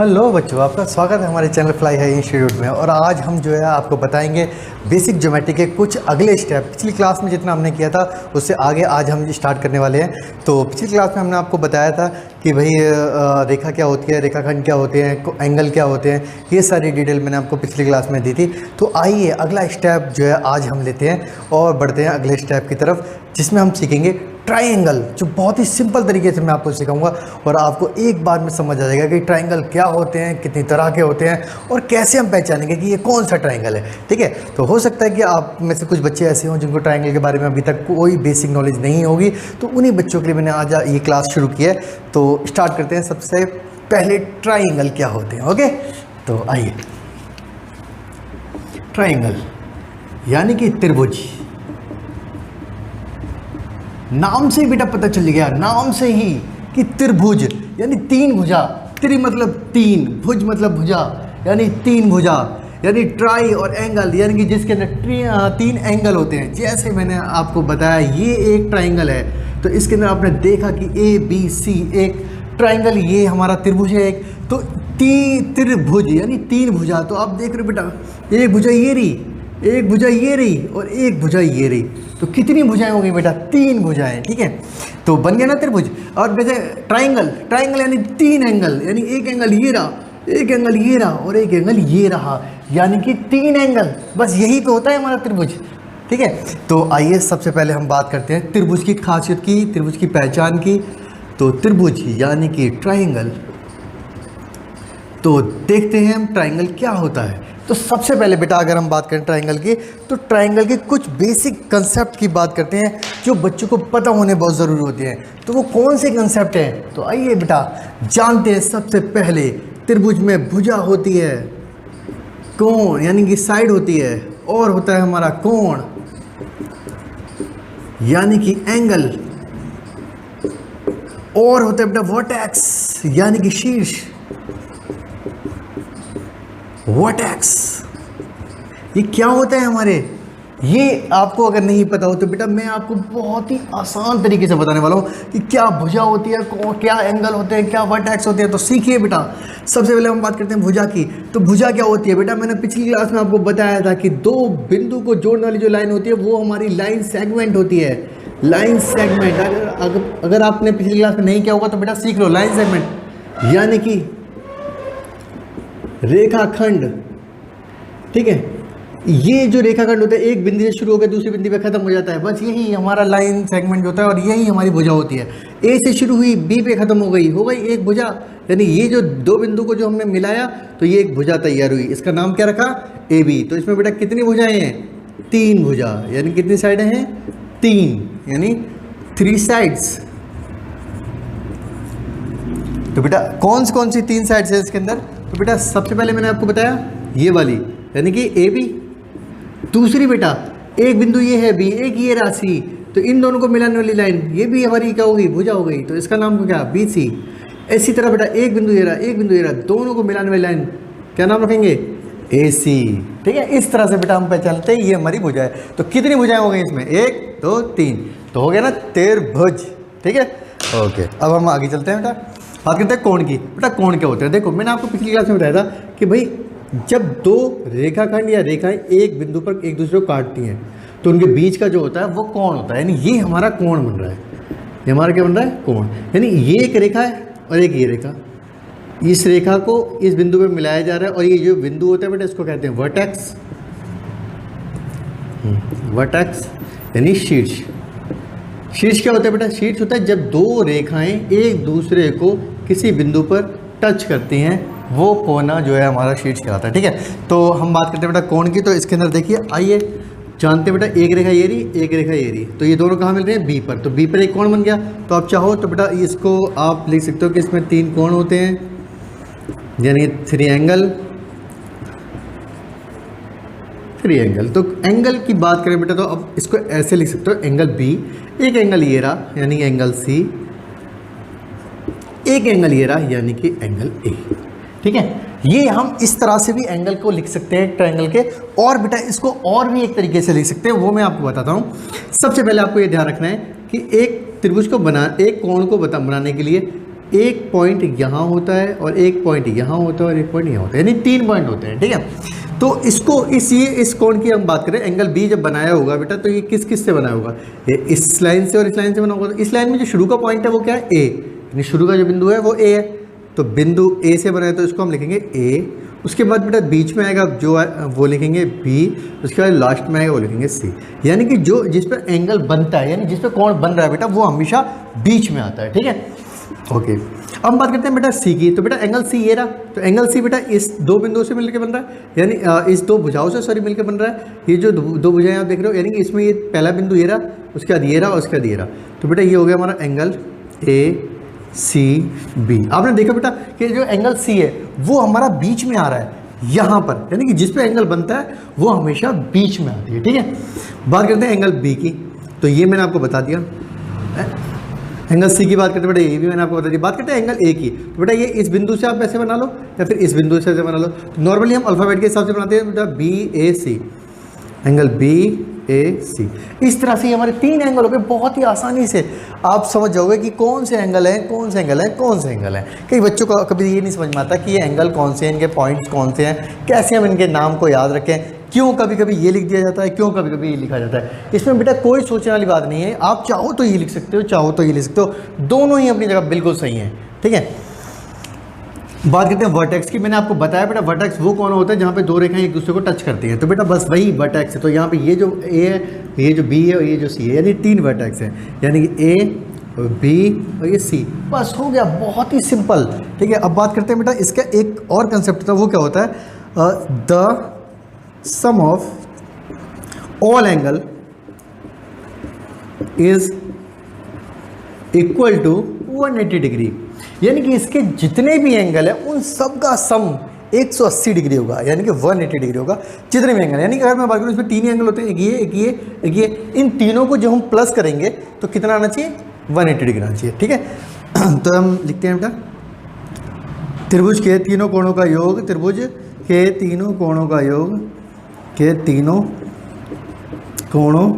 Hello बच्चों, आपका स्वागत है हमारे चैनल फ्लाई हाई इंस्टीट्यूट में। और आज हम जो है आपको बताएंगे बेसिक ज्योमेट्री के कुछ अगले स्टेप। पिछली क्लास में जितना हमने किया था उससे आगे आज हम स्टार्ट करने वाले हैं। तो पिछली क्लास में हमने आपको बताया था कि भाई रेखा क्या होती है, रेखाखंड क्या होते हैं, एंगल क्या होते हैं, ये सारी डिटेल मैंने आपको पिछली क्लास में दी थी। तो आइए अगला स्टेप जो है आज हम लेते हैं और बढ़ते हैं अगले स्टेप की तरफ, जिसमें हम सीखेंगे ट्राइंगल, जो बहुत ही सिंपल तरीके से मैं आपको सिखाऊंगा और आपको एक बार में समझ आ जाएगा कि ट्राइंगल क्या होते हैं, कितनी तरह के होते हैं और कैसे हम पहचानेंगे कि ये कौन सा ट्राइंगल है। ठीक है, तो हो सकता है कि आप में से कुछ बच्चे ऐसे हों जिनको ट्राइंगल के बारे में अभी तक कोई बेसिक नॉलेज नहीं होगी, तो उन्हीं बच्चों के लिए मैंने आज ये क्लास शुरू की है। तो स्टार्ट करते हैं। सबसे पहले ट्राइंगल क्या होते हैं। ओके, तो आइए, ट्राइंगल यानी कि त्रिभुज। नाम से ही बेटा पता चल गया, नाम से ही, कि त्रिभुज यानी तीन भुजा। त्रि मतलब तीन, भुज मतलब भुजा, यानी तीन भुजा, यानी ट्राई और एंगल, यानी कि जिसके अंदर तीन एंगल होते हैं। जैसे मैंने आपको बताया ये एक ट्राइंगल है, तो इसके अंदर आपने देखा कि ए बी सी एक ट्राइंगल, ये हमारा त्रिभुज है एक। तो त्रिभुज यानी तीन भुजा। तो आप देख रहे हो बेटा, एक भुजा ये रही, एक भुजा ये रही और एक भुजा ये रही। तो कितनी भुजाएं हो गई बेटा? तीन भुजाएं। ठीक है, तो बन गया ना त्रिभुज। और जैसे ट्राइंगल, ट्राइंगल यानी तीन एंगल, यानी एक एंगल ये रहा, एक एंगल ये रहा और एक एंगल ये रहा, यानी कि तीन एंगल। बस यही तो होता है हमारा त्रिभुज। ठीक है, तो आइए सबसे पहले हम बात करते हैं त्रिभुज की खासियत की, त्रिभुज की पहचान की। तो त्रिभुज यानी कि ट्राइंगल, तो देखते हैं हम ट्राइंगल क्या होता है। तो सबसे पहले बेटा अगर हम बात करें ट्राइंगल की, तो ट्राइंगल के कुछ बेसिक कंसेप्ट की बात करते हैं जो बच्चों को पता होने बहुत ज़रूरी होते हैं। तो वो कौन से कंसेप्ट हैं? तो आइए बेटा जानते हैं। सबसे पहले त्रिभुज में भुजा होती है, कोण यानी कि साइड होती है, और होता है हमारा कोण यानी कि एंगल, और होता है बेटा वर्टेक्स यानी कि शीर्ष, वर्टेक्स। ये क्या होता है हमारे? ये आपको अगर नहीं पता हो तो बेटा मैं आपको बहुत ही आसान तरीके से बताने वाला हूँ कि क्या भुजा होती है, क्या एंगल होते हैं, क्या वर्टेक्स होते हैं। तो सीखिए बेटा। सबसे पहले हम बात करते हैं भुजा की। तो भुजा क्या होती है बेटा? मैंने पिछली क्लास में आपको बताया था कि दो बिंदु को जोड़ने वाली जो लाइन होती है वो हमारी लाइन सेगमेंट होती है। लाइन सेगमेंट अगर आपने पिछली क्लास में नहीं किया होगा तो बेटा सीख लो। लाइन सेगमेंट यानी कि रेखाखंड। ठीक है, ये जो रेखाखंड होता है एक बिंदु से शुरू होकर दूसरी बिंदु पे खत्म हो जाता है, बस यही हमारा लाइन सेगमेंट होता है और यही हमारी भुजा होती है। ए से शुरू हुई, बी पे खत्म हो गई एक भुजा। यानी ये जो दो बिंदु को जो हमने मिलाया तो ये एक भुजा तैयार हुई। इसका नाम क्या रखा? A B. तो इसमें बेटा कितनी भुजाएं हैं? तीन भुजा। यानी कितनी साइडें हैं? तीन, यानी थ्री साइड्स। तो बेटा कौन सी तीन साइड्स है इसके अंदर? तो बेटा सबसे पहले मैंने आपको बताया ये वाली, यानी कि ए बी। दूसरी बेटा एक बिंदु ये है बी, एक ये राशि, तो इन दोनों को मिलाने वाली लाइन ये भी हमारी क्या हो गई? भुजा हो गई। तो इसका नाम को क्या? B C. इसी तरह बेटा एक बिंदु ये रहा, एक बिंदु ये रहा, दोनों को मिलाने वाली लाइन क्या नाम रखेंगे? ए सी। ठीक है, इस तरह से बेटा हम पहचानते हैं ये हमारी भुजा है। तो कितनी भुजाएं हो गई इसमें? एक दो तीन, तो हो गया ना त्रिभुज। ठीक है, ओके। अब हम आगे चलते हैं बेटा, बात करते हैं कोण की। बेटा कोण क्या होते हैं? देखो मैंने आपको पिछली क्लास में बताया था कि भाई जब दो रेखाखंड या रेखाएं एक बिंदु पर एक दूसरे को काटती हैं तो उनके बीच का जो होता है वो कोण होता है। यानी ये हमारा कोण बन रहा है। ये हमारा क्या बन रहा है? कोण। यानी ये एक रेखा है और एक ये रेखा, इस रेखा को इस बिंदु पे मिलाया जा रहा है और ये जो बिंदु होता है बेटा इसको कहते हैं वर्टेक्स। वर्टेक्स यानी शीर्ष। शीर्ष क्या होता है बेटा? शीर्ष होता है जब दो रेखाएं एक दूसरे को किसी बिंदु पर टच करती हैं, वो कोना जो है हमारा शीर्ष कहलाता है। ठीक है, तो हम बात करते हैं बेटा कोण की। तो इसके अंदर देखिए, आइए जानते हैं बेटा, एक रेखा ये रही, एक रेखा ये रही, तो ये दोनों कहाँ मिल रहे हैं? बी पर। तो बी पर एक कोण बन गया। तो आप चाहो तो बेटा इसको आप लिख सकते हो कि इसमें तीन कोण होते हैं, यानी थ्री एंगल। तो एंगल की बात करें बेटा तो अब इसको ऐसे लिख सकते हो, एंगल बी, एक एंगल ये रहा यानी एंगल सी, एक एंगल ये रहा यानी कि एंगल ए। ठीक है, ये हम इस तरह से भी एंगल को लिख सकते हैं ट्रायंगल के। और बेटा इसको और भी एक तरीके से लिख सकते हैं, वो मैं आपको बताता हूँ। सबसे पहले आपको ये ध्यान रखना है कि एक त्रिभुज को एक कोण को बनाने के लिए एक पॉइंट यहाँ होता है और एक पॉइंट यहाँ होता है और एक पॉइंट यहाँ होता है, यानी 3 पॉइंट होते हैं, ठीक है। तो इसको इस कोण की हम बात करें, एंगल बी जब बनाया होगा बेटा, तो ये किस किस से बनाया होगा, ये इस लाइन से और इस लाइन से बना होगा। तो इस लाइन में जो शुरू का पॉइंट है वो क्या है, ए, यानी शुरू का जो बिंदु है वो ए है, तो बिंदु ए से बनाया तो इसको हम लिखेंगे ए। उसके बाद बेटा बीच में आएगा जो वो लिखेंगे बी, उसके बाद लास्ट में आएगा वो लिखेंगे सी, यानी कि जो जिस पर एंगल बनता है, यानी जिस पर कोण बन रहा है बेटा, वो हमेशा बीच में आता है, ठीक है। ओके, अब हम बात करते हैं बेटा सी की। तो बेटा एंगल सी ये रहा, तो एंगल सी बेटा इस 2 बिंदुओं से मिलकर बन रहा है, यानी इस 2 भुजाओं से सॉरी मिलकर बन रहा है। ये जो 2 भुजाएं आप देख रहे हो, यानी कि इसमें ये पहला बिंदु ये रहा, उसके बाद ये रहा, उसके बाद ये रहा, तो बेटा ये हो गया हमारा एंगल ए सी बी। आपने देखा बेटा कि जो एंगल सी है वो हमारा बीच में आ रहा है यहाँ पर, यानी कि जिस पे एंगल बनता है वो हमेशा बीच में आती है, ठीक है। बात करते हैं एंगल बी की, तो ये मैंने आपको बता दिया। एंगल सी की बात करते हैं बेटा, ये भी मैंने आपको बता दिया। बात करते हैं एंगल ए की, तो बेटा ये इस बिंदु से आप ऐसे बना लो या फिर इस बिंदु से ऐसे बना लो। तो नॉर्मली हम अल्फ़ाबेट के हिसाब से बनाते हैं बेटा, बी ए सी, एंगल बी ए सी। इस तरह से हमारे 3 एंगल हो गए, बहुत ही आसानी से आप समझ जाओगे कि कौन से एंगल हैं, कौन से एंगल हैं, कौन से एंगल हैं। कई बच्चों को कभी ये नहीं समझ में आता कि ये एंगल कौन से हैं, इनके पॉइंट्स कौन से हैं, कैसे हम इनके नाम को याद रखें, क्यों कभी कभी ये लिख दिया जाता है, क्यों कभी कभी ये लिखा जाता है। इसमें बेटा कोई सोचने वाली बात नहीं है, आप चाहो तो ये लिख सकते हो, चाहो तो ये लिख सकते हो, दोनों ही अपनी जगह बिल्कुल सही हैं, ठीक है। बात करते हैं वर्टेक्स की। मैंने आपको बताया बेटा वर्टेक्स वो कौन होता है जहाँ पे 2 रेखाएं एक दूसरे को टच करती हैं, तो बेटा बस वही वर्टेक्स है। तो यहाँ पे ये जो ए है, ये जो बी है और ये जो सी है, यानी 3 वर्टेक्स हैं, यानी कि ए, बी और ये सी, बस हो गया, बहुत ही सिंपल, ठीक है। अब बात करते हैं बेटा इसका एक और कंसेप्ट था, वो क्या होता है, the sum of all angle is equal to 180 degree, यानी कि इसके जितने भी एंगल है उन सब का सम 180 डिग्री होगा, यानी कि 180 डिग्री होगा जितने भी एंगल। यानी कि अगर मैं बात करूँ इसमें 3 एंगल होते हैं, एक ये, एक ये, एक ये, इन तीनों को जब हम प्लस करेंगे तो कितना आना चाहिए, 180 डिग्री आना चाहिए, ठीक है। तो हम लिखते हैं बेटा त्रिभुज के तीनों कोणों का योग, त्रिभुज के तीनों कोणों का योग, के तीनों कोणों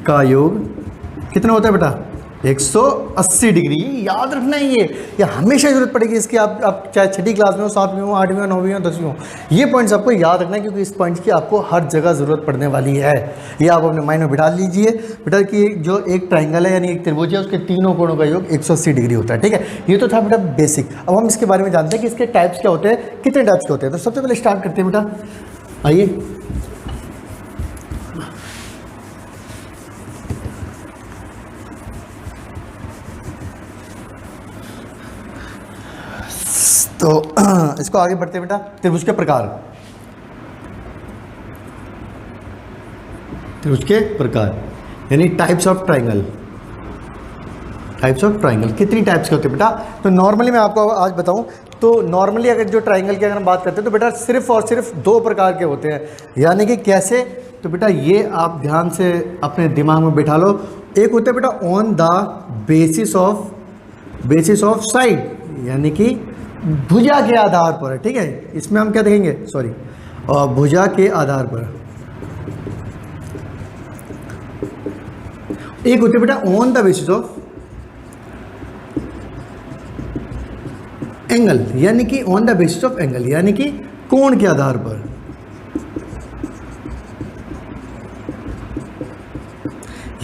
का योग कितना होता है बेटा, 180 डिग्री। याद रखना है, ये हमेशा जरूरत पड़ेगी इसकी। आप चाहे 6ठी क्लास में हो, 7वीं हो, 8वीं हो, 9वीं हो, 10वीं हो, ये पॉइंट्स आपको याद रखना है, क्योंकि इस पॉइंट्स की आपको हर जगह ज़रूरत पड़ने वाली है। ये आप अपने माइंड में बिठा लीजिए बेटा कि जो एक ट्राइंगल है यानी एक त्रिभुज है, उसके तीनों कोणों का योग 180 डिग्री होता है, ठीक है। ये तो था बेटा बेसिक। अब हम इसके बारे में जानते हैं कि इसके टाइप्स क्या होते हैं, कितने टाइप्स के होते हैं। तो सबसे पहले स्टार्ट करते हैं बेटा, आइए। तो इसको आगे बढ़ते हैं बेटा, त्रिभुज के प्रकार। त्रिभुज के प्रकार यानी types of triangle. Types of triangle कितनी टाइप्स के होते हैं बेटा, तो नॉर्मली मैं आपको आज बताऊं तो नॉर्मली अगर जो ट्राइंगल की अगर हम बात करते हैं तो बेटा सिर्फ और सिर्फ 2 प्रकार के होते हैं। यानी कि कैसे, तो बेटा ये आप ध्यान से अपने दिमाग में बिठा लो। एक होता है बेटा on the basis of side, यानी कि भुजा के आधार पर, ठीक है। इसमें हम क्या देखेंगे, सॉरी, भुजा के आधार पर। एक होते बेटा on the basis of angle, यानी कि on the basis of angle, यानी कि कोण के आधार पर।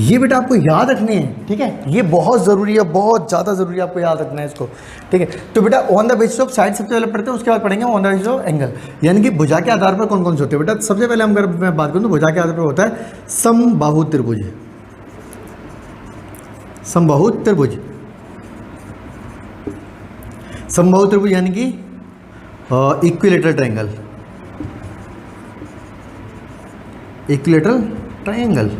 ये बेटा आपको याद रखने हैं, ठीक है। ये बहुत ज़रूरी है, बहुत ज़्यादा ज़रूरी है, आपको याद रखना है इसको, ठीक है। तो बेटा on the basis of side सबसे पहले पढ़ते हैं, उसके बाद पढ़ेंगे on the basis of angle, यानी कि भुजा के आधार पर कौन कौन से होते हैं बेटा। सबसे पहले हम अगर मैं बात करूँ तो भुजा के आधार पर होता है समबाहु त्रिभुज। समबाहु त्रिभुज, समबाहु त्रिभुज यानी कि इक्विलेटरल ट्रायंगल, इक्विलेटरल ट्रायंगल।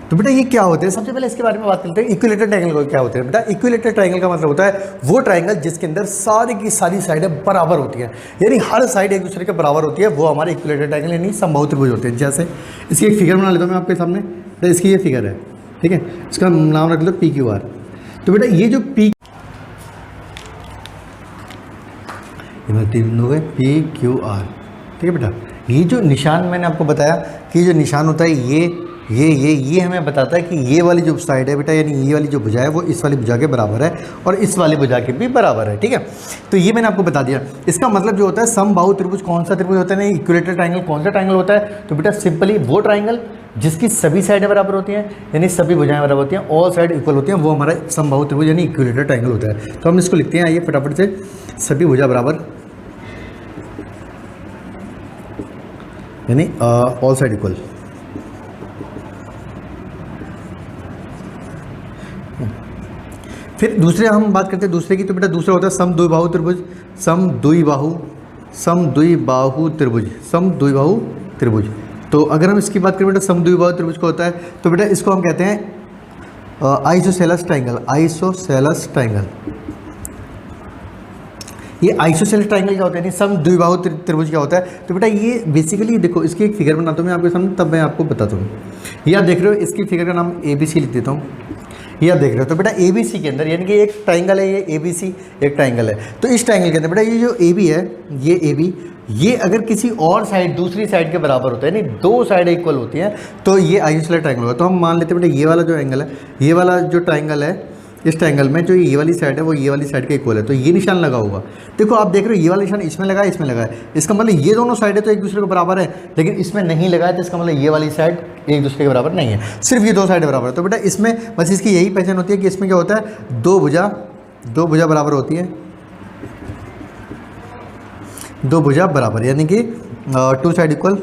तो बेटा ये क्या होते हैं, सबसे पहले इसके बारे में बात करते हैं। इक्विलेटरल ट्रायंगल क्या होते हैं बेटा। इक्विलेटरल ट्रायंगल का मतलब होता है वो ट्रायंगल जिसके अंदर सारी की सारी साइडें बराबर होती हैं, यानी हर साइड एक दूसरे के बराबर होती है, वो हमारे इक्विलेटरल ट्रायंगल यानी समबाहु त्रिभुज होते हैं। जैसे इसकी एक फिगर बना लेता हूँ मैं आपके सामने, तो इसकी ये फिगर है, ठीक है। इसका नाम रख लो PQR। तो बेटा ये जो तीन बिंदु हो गए PQR, ठीक है बेटा। ये जो निशान मैंने आपको बताया कि जो निशान होता है ये ये हमें बताता है कि ये वाली जो साइड है बेटा, यानी ये वाली जो भुजा है वो इस वाली भुजा के बराबर है और इस वाली भुजा के भी बराबर है, ठीक है। तो ये मैंने आपको बता दिया। इसका मतलब जो होता है समबाहु त्रिभुज कौन सा त्रिभुज होता है, नहीं इक्विलेटरल ट्राइंगल कौन सा ट्राइंगल होता है, तो बेटा सिंपली वो ट्राइंगल जिसकी सभी साइडें बराबर होती हैं, यानी सभी भुजाएं बराबर होती हैं, ऑल साइड इक्वल होती हैं, वो हमारा समबाहु त्रिभुज यानी इक्विलेटरल ट्राइंगल होता है। तो हम इसको लिखते हैं, आइए फटाफट से, सभी भुजा बराबर यानी ऑल साइड इक्वल। फिर दूसरे हम बात करते हैं दूसरे की, तो बेटा दूसरा होता है समद्विबाहु त्रिभुज, समद्विबाहु त्रिभुज, समद्विबाहु त्रिभुज। तो अगर हम इसकी बात करें बेटा समद्विबाहु त्रिभुज को होता है, तो बेटा इसको हम कहते हैं आइसोसेलेस ट्राइंगल, आइसोसेलेस ट्राइंगल। ये आइसोसेलेस ट्राइंगल क्या होता है, समद्विबाहु त्रिभुज क्या होता है, तो बेटा ये बेसिकली देखो, इसकी एक फिगर बनाता हूँ मैं आपके सामने, तब मैं आपको बताता हूँ। ये आप देख रहे हो, इसकी फिगर का नाम ABC लिख देता हूँ। ये आप देख रहे हो, तो बेटा ABC के अंदर यानी कि एक ट्राइंगल है, ये ABC एक ट्राइंगल है। तो इस ट्राइंगल के अंदर बेटा ये जो AB है, ये AB, ये अगर किसी और साइड दूसरी साइड के बराबर होता है, यानी दो साइड इक्वल होती हैं, तो ये आइसोसेलेस ट्राइंगल होगा। तो हम मान लेते हैं बेटा ये वाला जो एंगल है, ये वाला जो ट्राइंगल है, इस ट्राइंगल में जो ये वाली साइड है वो ये वाली साइड के इक्वल है, तो ये निशान लगा होगा। देखो आप देख रहे हो, ये वाला निशान इसमें लगा है, इसमें लगा है, इसका मतलब ये दोनों साइडें तो एक दूसरे के बराबर है, लेकिन इसमें नहीं लगा है, तो इसका मतलब ये वाली साइड एक दूसरे के बराबर नहीं है, सिर्फ ये दो साइड बराबर है। तो बेटा इसमें बस इसकी यही पहचान होती है कि इसमें क्या होता है, दो भुजा बराबर होती है, दो भुजा बराबर, यानी कि two side equal,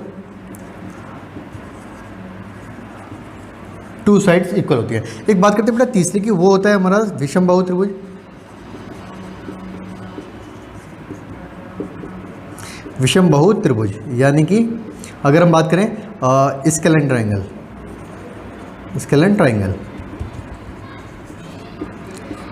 two sides equal होती है। एक बात करते हैं बेटा तीसरे की, वो होता है हमारा विषमबाहु त्रिभुज। विषमबाहु त्रिभुज यानी कि अगर हम बात करें स्केलेन ट्राइंगल, स्केलेन ट्राइंगल,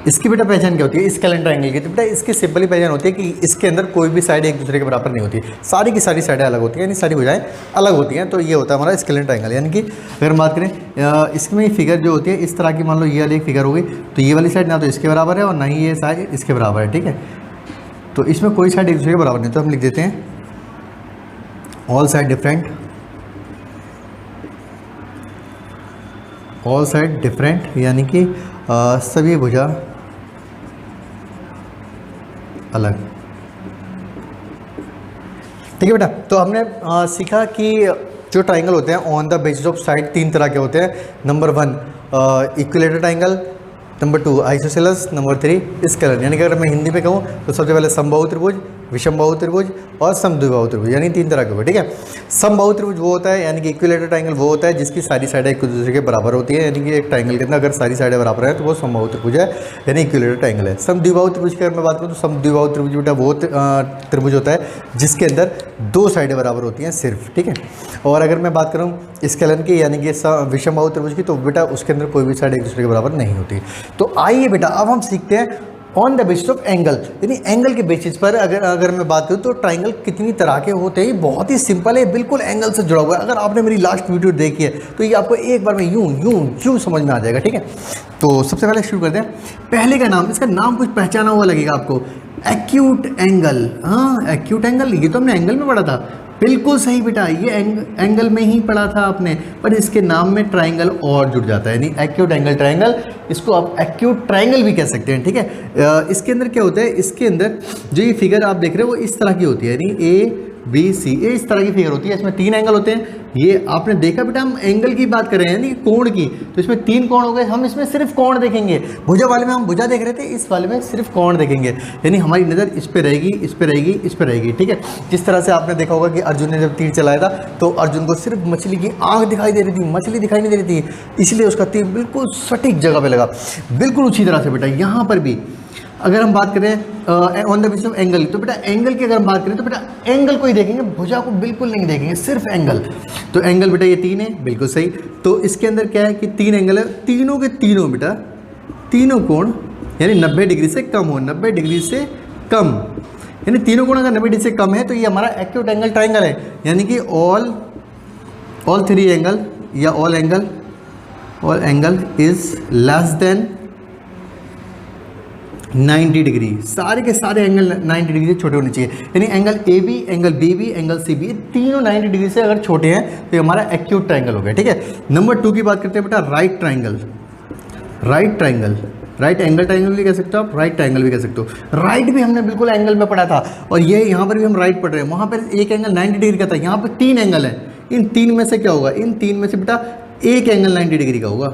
इसकी बेटा पहचान क्या होती है स्केलेन ट्राइंगल की, तो बेटा इसकी सिंपली पहचान होती है कि इसके अंदर कोई भी साइड एक दूसरे के बराबर नहीं होती, सारी की सारी साइडें अलग होती हैं, यानी सारी भुजाएं अलग होती हैं। तो ये होता है हमारा स्केलेन ट्राइंगल। यानी कि अगर हम बात करें इसमें फिगर जो होती है इस तरह की, मान लो ये वाली एक फिगर होगी, तो ये वाली साइड ना तो इसके बराबर है और ना ही ये साइड इसके बराबर है, ठीक है। तो इसमें कोई साइड एक दूसरे के बराबर नहीं, तो हम लिख देते हैं all side different, all side different, यानी कि सभी भुजा अलग, ठीक है बेटा। तो हमने सीखा कि जो ट्राइंगल होते हैं on the basis of side तीन तरह के होते हैं। Number 1 equilateral triangle, number 2 isosceles, number 3 scalene. यानी कि अगर मैं हिंदी में कहूँ तो सबसे पहले समबाहु त्रिभुज, विषमबाहु त्रिभुज और समद्विबाहु त्रिभुज, यानी तीन तरह के होंगे, ठीक है। समबाहु त्रिभुज वो होता है यानी कि इक्विलेटरल ट्राइंगल वो होता है जिसकी सारी साइडें एक दूसरे के बराबर होती है, यानी कि एक ट्राइंगल के अंदर अगर सारी साइडें बराबर है तो वो समबाहु त्रिभुज है, यानी इक्विलेटरल ट्राइंगल है। समद्विबाहु त्रिभुज की अगर मैं बात करूँ तो समद्विबाहु त्रिभुज बेटा वो त्रिभुज होता है जिसके अंदर दो साइडें बराबर होती हैं सिर्फ, ठीक है। और अगर मैं बात करूँ स्केलेन की यानी कि विषमबाहु त्रिभुज की, तो बेटा उसके अंदर कोई भी साइड एक दूसरे के बराबर नहीं होती। तो आइए बेटा अब हम सीखते हैं on the basis of angle, यानी एंगल के बेसिस पर अगर मैं बात करूँ तो ट्राइंगल कितनी तरह के होते हैं। बहुत ही सिंपल है, बिल्कुल एंगल से जुड़ा हुआ है। अगर आपने मेरी लास्ट वीडियो देखी है तो ये आपको एक बार में यूं समझ में आ जाएगा, ठीक है। तो सबसे पहले शुरू करते हैं। पहले का नाम, इसका नाम कुछ पहचाना हुआ लगेगा आपको, एक्यूट एंगल। हाँ एक्यूट एंगल, ये तो हमने एंगल में पढ़ा था, बिल्कुल सही बेटा, ये एंगल में ही पढ़ा था आपने, पर इसके नाम में ट्राइंगल और जुड़ जाता है, यानी एक्यूट एंगल ट्राइंगल, इसको आप एक्यूट ट्राइंगल भी कह सकते हैं, ठीक है। इसके अंदर क्या होता है, इसके अंदर जो ये फिगर आप देख रहे हो वो इस तरह की होती है, यानी ABC ये इस तरह की फिगर होती है। इसमें तीन एंगल होते हैं, ये आपने देखा बेटा, हम एंगल की बात कर रहे हैं यानी कोण की, तो इसमें तीन कोण हो गए। हम इसमें सिर्फ कोण देखेंगे, भुजा वाले में हम भुजा देख रहे थे, इस वाले में सिर्फ कोण देखेंगे, यानी हमारी नज़र इस पे रहेगी, इस पे रहेगी, इस पे रहेगी, ठीक है। जिस तरह से आपने देखा होगा कि अर्जुन ने जब तीर चलाया था तो अर्जुन को सिर्फ मछली की आँख दिखाई दे रही थी, मछली दिखाई नहीं दे रही थी, इसलिए उसका तीर बिल्कुल सटीक जगह पर लगा। बिल्कुल उसी तरह से बेटा यहाँ पर भी अगर हम बात करें on the basis of angle, तो बेटा एंगल की अगर हम बात करें तो बेटा एंगल को ही देखेंगे, भुजा को बिल्कुल नहीं देखेंगे, सिर्फ एंगल। तो एंगल बेटा ये तीन है, बिल्कुल सही। तो इसके अंदर क्या है कि तीन एंगल है, तीनों के तीनों बेटा, तीनों कोण यानी 90 डिग्री से कम हो, 90 डिग्री से कम, यानी तीनों कोण अगर 90 डिग्री से कम है तो ये हमारा एक्यूट एंगल ट्राइंगल है। यानी कि ऑल थ्री एंगल या all angle is less than 90 degree, सारे के सारे एंगल 90 डिग्री से छोटे होने चाहिए। यानी angle A B, angle B B, angle C B, तीनों 90 डिग्री से अगर छोटे हैं तो ये हमारा एक्यूट ट्राइंगल हो गया। ठीक है, नंबर 2 की बात करते हैं बेटा, right triangle. Right triangle, right angle triangle भी कह सकते हो आप, राइट ट्राइंगल भी कह सकते हो। राइट भी हमने बिल्कुल एंगल में पढ़ा था, और ये यहाँ पर भी हम राइट पढ़ रहे हैं। वहाँ पर एक एंगल 90 डिग्री का था, यहाँ पर 3 एंगल है। इन 3 में से क्या होगा, इन 3 में से बेटा एक एंगल 90 डिग्री का होगा।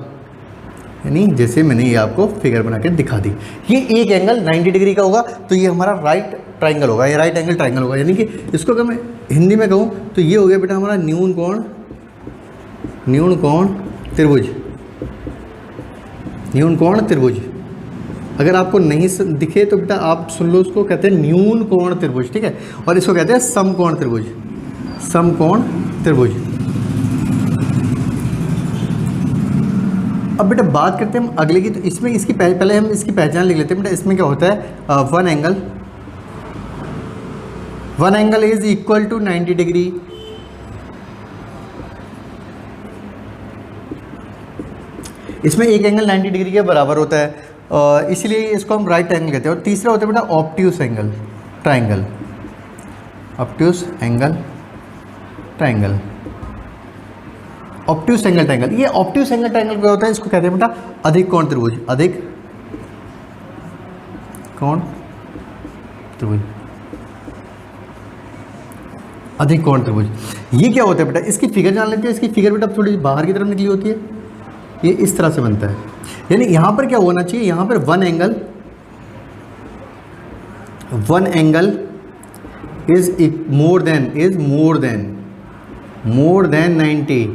यानी जैसे मैंने ये आपको फिगर बना के दिखा दी, ये एक एंगल 90 डिग्री का होगा, तो ये हमारा राइट ट्राइंगल होगा, ये राइट एंगल ट्राइंगल होगा। यानी कि इसको अगर मैं हिंदी में कहूँ तो ये हो गया बेटा हमारा न्यून कोण, न्यून कोण त्रिभुज, न्यून कोण त्रिभुज। अगर आपको नहीं दिखे तो बेटा आप सुन लो, उसको कहते हैं न्यून कोण त्रिभुज। ठीक है, और इसको कहते हैं समकोण त्रिभुज, समकोण त्रिभुज। अब बेटा बात करते हैं हम अगले की, तो इसमें इसकी पहले हम इसकी पहचान लिख लेते हैं बेटा। इसमें क्या होता है, one angle is equal to 90 degree. इसमें एक एंगल 90 डिग्री के बराबर होता है, इसलिए इसको हम राइट एंगल कहते हैं। और तीसरा होता है बेटा obtuse angle triangle, obtuse angle triangle, obtuse angle triangle. ये ऑब्ट्यूस एंगल ट्राइंगल क्या होता है, इसको कहते हैं बेटा अधिक कोण त्रिभुज, अधिक कोण त्रिभुज, अधिक कोण त्रिभुज। ये क्या होता है बेटा, इसकी फिगर जान लेते हैं। इसकी फिगर बेटा थोड़ी बाहर की तरफ निकली होती है, ये इस तरह से बनता है। यानी यहां पर क्या होना चाहिए, यहां पर one angle is more than 90,